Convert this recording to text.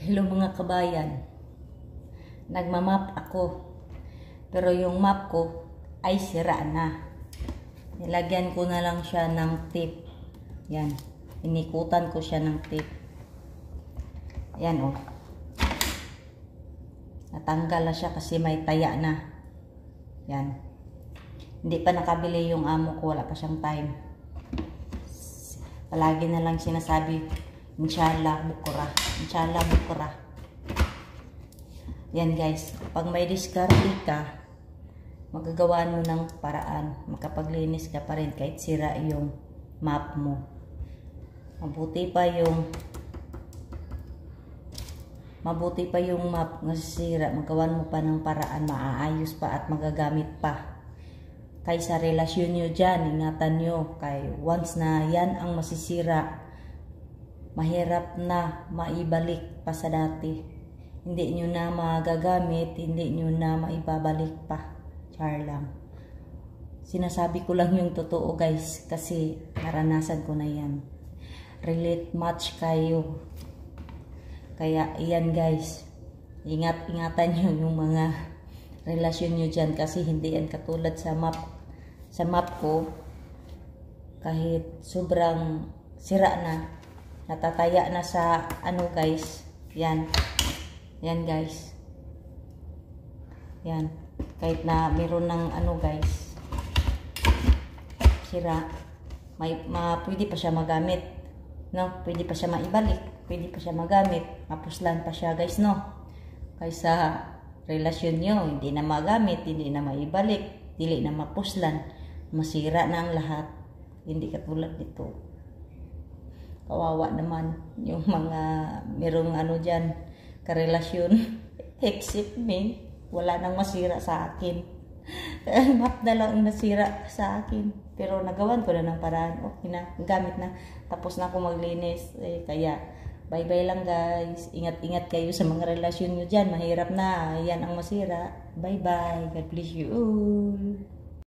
Hello mga kabayan, nagmamap ako pero yung map ko ay sira na. Nilagyan ko na lang siya ng tape. Yan, inikutan ko siya ng tape. Yan o, natanggal na siya kasi may taya na. Yan, hindi pa nakabili yung amo ko, wala pa siyang time. Palagi na lang sinasabi, inshallah bukura, inshallah bukura. Yan guys, pag may diskarte ka, magagawa mo ng paraan, makapaglinis ka pa rin kahit sira yung map mo. Mabuti pa yung map na sira, magawan mo pa ng paraan, maaayos pa at magagamit pa. Kaya sa relasyon nyo dyan, ingatan nyo, kay once na yan ang masisira, mahirap na maibalik pa sa dati. Hindi nyo na magagamit, hindi nyo na maibabalik pa. Char lang. Sinasabi ko lang yung totoo guys, kasi naranasan ko na yan. Relate much kayo. Kaya iyan guys, ingatan nyo yung mga relasyon nyo dyan, kasi hindi yan katulad sa map ko. Kahit sobrang sira na, natataya na sa ano guys, yan guys, yan, kahit na meron ng ano guys, sira, pwede pa siya magamit, no? Pwede pa siya maibalik, pwede pa siya magamit, mapuslan pa siya guys, no? Kaysa relasyon nyo, hindi na magamit, hindi na maibalik, hindi na mapuslan, masira na ang lahat. Hindi katulad dito. Kawawa naman yung mga merong ano dyan, karelasyon. Except me, wala nang masira sa akin. Map na lang nasira sa akin. Pero nagawan ko na ng paraan. Okay na, gamit na. Tapos na ako maglinis. Kaya, bye-bye lang guys. Ingat-ingat kayo sa mga relasyon nyo dyan. Mahirap na. Yan ang masira. Bye-bye. God bless you all.